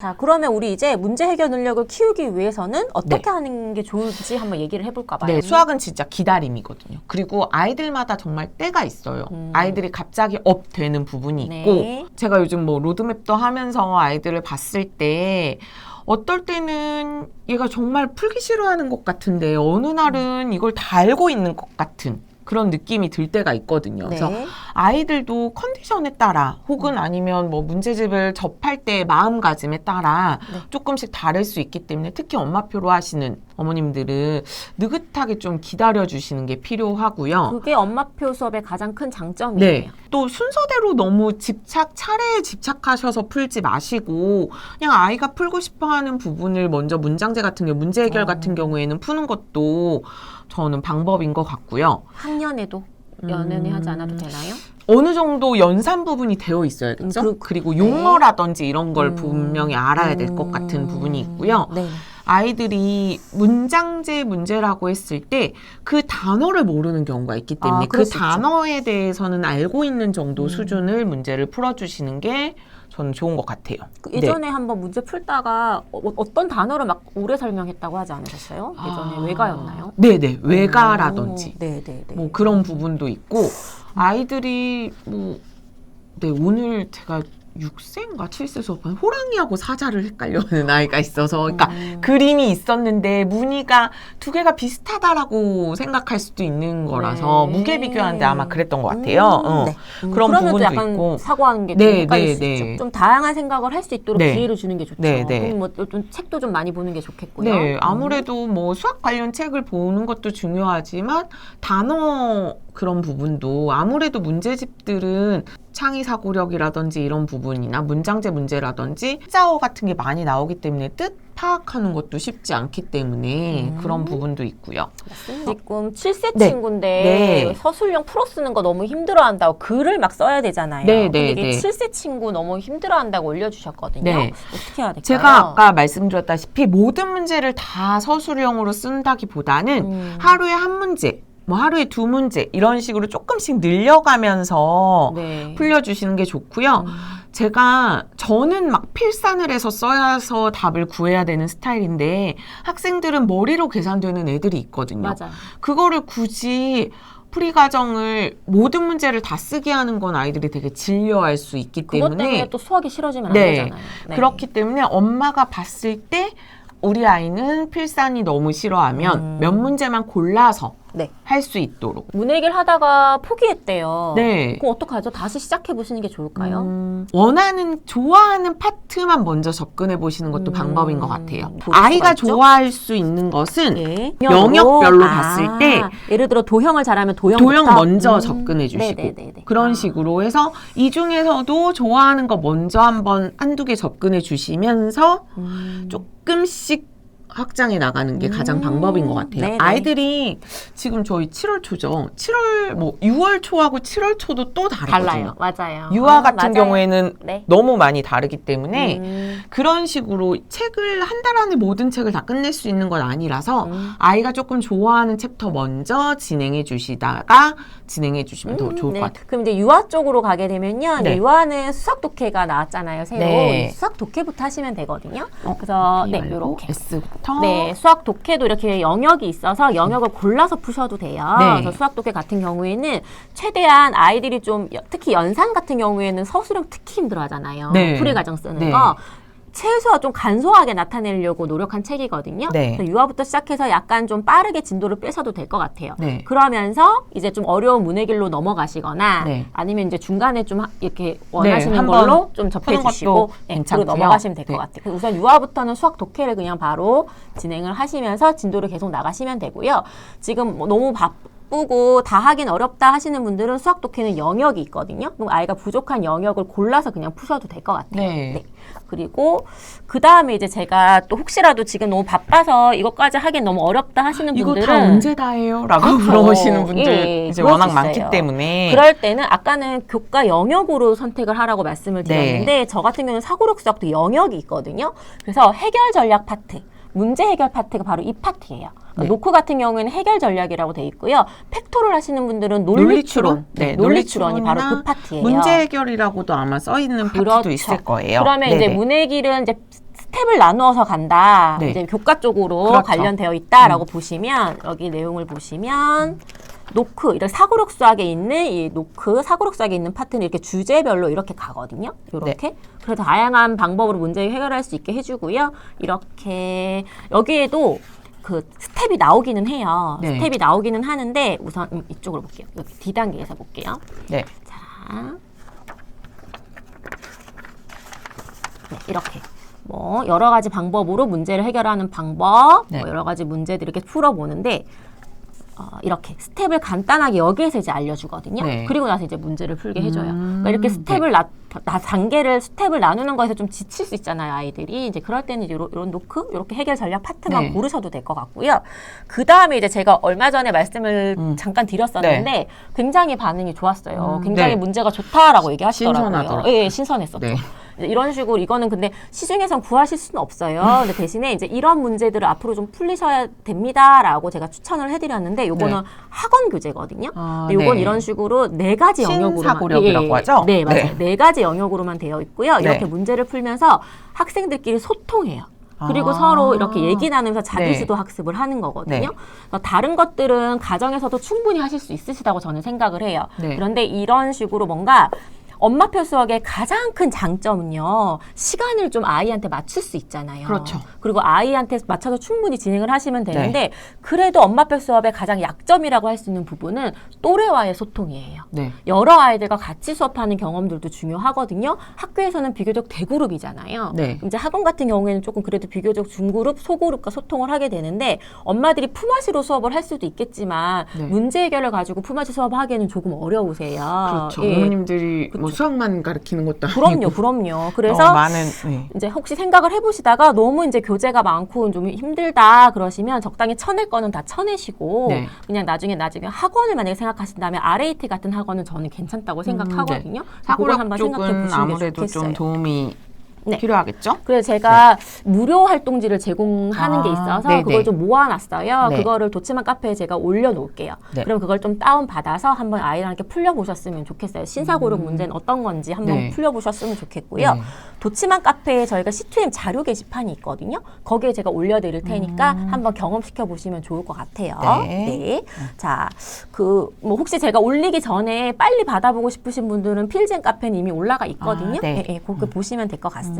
자, 그러면 우리 이제 문제 해결 능력을 키우기 위해서는 어떻게 네. 하는 게 좋을지 한번 얘기를 해볼까 봐요. 네, 수학은 진짜 기다림이거든요. 그리고 아이들마다 정말 때가 있어요. 아이들이 갑자기 업 되는 부분이 네. 있고, 제가 요즘 뭐 로드맵도 하면서 아이들을 봤을 때 어떨 때는 얘가 정말 풀기 싫어하는 것 같은데 어느 날은 이걸 다 알고 있는 것 같은 그런 느낌이 들 때가 있거든요. 네. 그래서 아이들도 컨디션에 따라 혹은 아니면 뭐 문제집을 접할 때의 마음가짐에 따라 네. 조금씩 다를 수 있기 때문에 특히 엄마표로 하시는 어머님들은 느긋하게 좀 기다려주시는 게 필요하고요. 그게 엄마표 수업의 가장 큰 장점이에요. 네. 또 순서대로 너무 차례에 집착하셔서 풀지 마시고 그냥 아이가 풀고 싶어하는 부분을 먼저 문장제 같은 경우, 문제 해결 같은 경우에는 푸는 것도 저는 방법인 것 같고요. 학년에도 연연히 하지 않아도 되나요? 어느 정도 연산 부분이 되어 있어야겠죠. 그리고 용어라든지 이런 걸 분명히 알아야 될 것 같은 부분이 있고요. 네. 아이들이 문장제 문제라고 했을 때 그 단어를 모르는 경우가 있기 때문에 그럴 그 수 있죠. 단어에 대해서는 알고 있는 정도 수준을 문제를 풀어주시는 게 저는 좋은 것 같아요. 그 예전에 한번 문제 풀다가 어떤 단어를 막 오래 설명했다고 하지 않으셨어요? 예전에 외가였나요? 네네, 외가라든지 네네네. 뭐 그런 부분도 있고 아이들이 뭐 네, 오늘 제가 6세인가 7세 수업한 호랑이하고 사자를 헷갈려하는 아이가 있어서 그러니까 그림이 있었는데 무늬가 두 개가 비슷하다라고 생각할 수도 있는 거라서 네. 무게 비교하는데 아마 그랬던 것 같아요. 네. 그런 그러면 부분도 또 약간 있고 사고하는 게 좀 네, 헷갈릴 네, 수 네. 있죠. 좀 다양한 생각을 할 수 있도록 네. 기회를 주는 게 좋죠. 네, 네. 그럼 뭐 좀 책도 좀 많이 보는 게 좋겠고요. 네, 아무래도 뭐 수학 관련 책을 보는 것도 중요하지만 단어 그런 부분도 아무래도 문제집들은 창의 사고력이라든지 이런 부분이나 문장제 문제라든지 자어 같은 게 많이 나오기 때문에 뜻 파악하는 것도 쉽지 않기 때문에 그런 부분도 있고요. 지금 7세 네. 친구인데 네. 서술형 풀어 쓰는 거 너무 힘들어한다고 글을 막 써야 되잖아요. 네, 근데 네, 이게 네. 7세 친구 너무 힘들어한다고 올려주셨거든요. 네. 어떻게 해야 될까요? 제가 아까 말씀드렸다시피 모든 문제를 다 서술형으로 쓴다기보다는 하루에 한 문제, 뭐 하루에 두 문제 이런 식으로 조금씩 늘려가면서 네. 풀려주시는 게 좋고요. 저는 막 필산을 해서 써서 답을 구해야 되는 스타일인데 학생들은 머리로 계산되는 애들이 있거든요. 맞아요. 그거를 굳이 풀이 과정을 모든 문제를 다 쓰게 하는 건 아이들이 되게 질려할 수 있기 그것 때문에 때문에 또 수학이 싫어지면 안 네. 되잖아요. 네. 그렇기 때문에 엄마가 봤을 때 우리 아이는 필산이 너무 싫어하면 몇 문제만 골라서 네. 할 수 있도록. 문해길 하다가 포기했대요. 네. 그럼 어떡하죠? 다시 시작해 보시는 게 좋을까요? 좋아하는 파트만 먼저 접근해 보시는 것도 방법인 것 같아요. 모를 수가 아이가 있죠? 좋아할 수 있는 것은 예. 영역별로 봤을 때 예를 들어 도형을 잘하면 도형 도형부터 먼저 접근해 주시고 네네네네. 그런 식으로 해서 이 중에서도 좋아하는 거 먼저 한두 개 접근해 주시면서 조금씩 확장해 나가는 게 가장 방법인 것 같아요. 네네. 아이들이 지금 저희 7월 초죠. 6월 초하고 7월 초도 또 다르거든요. 달라요. 맞아요. 유아 같은 맞아요. 경우에는 네. 너무 많이 다르기 때문에 그런 식으로 책을 한 달 안에 모든 책을 다 끝낼 수 있는 건 아니라서 아이가 조금 좋아하는 챕터 먼저 진행해 주시다가 진행해 주시면 더 좋을 네. 것 같아요. 그럼 이제 유아 쪽으로 가게 되면요. 네. 유아는 수학 독해가 나왔잖아요. 새로. 네. 수학 독해부터 하시면 되거든요. 그래서 네, 요렇게. S부터 네, 수학 독해도 이렇게 영역이 있어서 영역을 골라서 푸셔도 돼요. 네. 그래서 수학 독해 같은 경우에는 최대한 아이들이 좀 특히 연산 같은 경우에는 서술형 특히 힘들어하잖아요. 네. 풀이 과정 쓰는 네. 거. 최소한 좀 간소하게 나타내려고 노력한 책이거든요. 네. 그래서 유아부터 시작해서 약간 좀 빠르게 진도를 빼셔도 될 것 같아요. 네. 그러면서 이제 좀 어려운 문해길로 넘어가시거나 네. 아니면 이제 중간에 좀 이렇게 원하시는 한번 걸로 좀 접해 푸는 주시고 것도 네, 괜찮고요. 그리고 넘어가시면 될 것 네. 같아요. 우선 유아부터는 수학 독해를 그냥 바로 진행을 하시면서 진도를 계속 나가시면 되고요. 지금 뭐 너무 바쁘고 다 하긴 어렵다 하시는 분들은 수학 독해는 영역이 있거든요. 그럼 아이가 부족한 영역을 골라서 그냥 푸셔도 될 것 같아요. 네. 그리고 그 다음에 이제 제가 또 혹시라도 지금 너무 바빠서 이것까지 하긴 너무 어렵다 하시는 이거 분들은 다 언제 다 해요? 라고 그렇죠. 물어보시는 분들 예, 이제 그럴 워낙 수 많기 있어요. 때문에 그럴 때는 아까는 교과 영역으로 선택을 하라고 말씀을 네. 드렸는데 저 같은 경우는 사고력 수학도 영역이 있거든요. 그래서 해결 전략 파트, 문제 해결 파트가 바로 이 파트예요. 네. 노크 같은 경우에는 해결 전략이라고 돼 있고요. 팩토를 하시는 분들은 논리추론, 네, 논리추론이 바로 그 파트예요. 문제 해결이라고도 아마 써 있는 파트도 그렇죠. 있을 거예요. 그러면 네네. 이제 문해길은 이제 스텝을 나누어서 간다. 네. 이제 교과 쪽으로 그렇죠. 관련되어 있다라고 보시면 여기 내용을 보시면 노크, 이렇게 사고력 수학에 있는 이 노크, 사고력 수학에 있는 파트는 이렇게 주제별로 이렇게 가거든요. 이렇게. 그래서 다양한 방법으로 문제 해결할 수 있게 해주고요. 이렇게 여기에도 그 스텝이 나오기는 해요. 네. 스텝이 나오기는 하는데 우선 이쪽으로 볼게요. 여기 D단계에서 볼게요. 네. 자, 네, 이렇게 뭐 여러 가지 방법으로 문제를 해결하는 방법, 네. 뭐 여러 가지 문제들 이렇게 풀어보는데 이렇게 스텝을 간단하게 여기에서 이제 알려주거든요. 네. 그리고 나서 이제 문제를 풀게 해줘요. 그러니까 이렇게 스텝을 단계를 스텝을 나누는 거에서 좀 지칠 수 있잖아요, 아이들이. 이제 그럴 때는 이제 이런 노크, 이렇게 해결 전략 파트만 네. 고르셔도 될 것 같고요. 그 다음에 이제 제가 얼마 전에 말씀을 잠깐 드렸었는데 굉장히 반응이 좋았어요. 굉장히 네. 문제가 좋다라고 얘기하시더라고요. 신선하더라고요. 예, 신선했었죠. 네. 이런 식으로 이거는 근데 시중에선 구하실 수는 없어요. 근데 대신에 이제 이런 문제들을 앞으로 좀 풀리셔야 됩니다라고 제가 추천을 해드렸는데 요거는 네. 학원 교재거든요. 아, 근데 요건 네. 이런 식으로 4가지 영역으로만 신사고력이라고 하죠? 네, 맞아요. 네. 4가지 영역으로만 되어 있고요. 이렇게 네. 문제를 풀면서 학생들끼리 소통해요. 그리고 아. 서로 이렇게 얘기 나누면서 자기주도 네. 학습을 하는 거거든요. 네. 그래서 다른 것들은 가정에서도 충분히 하실 수 있으시다고 저는 생각을 해요. 네. 그런데 이런 식으로 뭔가 엄마표 수학의 가장 큰 장점은요, 시간을 좀 아이한테 맞출 수 있잖아요. 그렇죠. 그리고 아이한테 맞춰서 충분히 진행을 하시면 되는데, 그래도 엄마표 수업의 가장 약점이라고 할 수 있는 부분은 또래와의 소통이에요. 네. 여러 아이들과 같이 수업하는 경험들도 중요하거든요. 학교에서는 비교적 대그룹이잖아요. 네. 이제 학원 같은 경우에는 조금 그래도 비교적 중그룹, 소그룹과 소통을 하게 되는데, 엄마들이 품앗이로 수업을 할 수도 있겠지만, 네. 문제 해결을 가지고 품앗이 수업을 하기에는 조금 어려우세요. 그렇죠. 예. 어머님들이 뭐 수학만 가르치는 것도 그럼요, 아니고 그럼요. 그래서 많은 네. 이제 혹시 생각을 해보시다가 너무 이제 교재가 많고 좀 힘들다 그러시면 적당히 쳐낼 거는 다 쳐내시고 네. 그냥 나중에 학원을 만약에 생각하신다면 RAT 같은 학원은 저는 괜찮다고 생각하거든요. 그건 사고력 한번 생각해 쪽은 보시는 게 아무래도 좋겠어요. 좀 도움이 네. 필요하겠죠? 그래서 제가 무료 활동지를 제공하는 게 있어서 네네. 그걸 좀 모아놨어요. 네. 그거를 도치만 카페에 제가 올려놓을게요. 네. 그럼 그걸 좀 다운받아서 한번 아이랑 이렇게 풀려보셨으면 좋겠어요. 신사고력 문제는 어떤 건지 한번 네. 풀려보셨으면 좋겠고요. 네. 도치만 카페에 저희가 C2M 자료 게시판이 있거든요. 거기에 제가 올려드릴 테니까 한번 경험시켜 보시면 좋을 것 같아요. 네. 자, 뭐 혹시 제가 올리기 전에 빨리 받아보고 싶으신 분들은 필젠 카페는 이미 올라가 있거든요. 네. 그거 보시면 될 것 같습니다.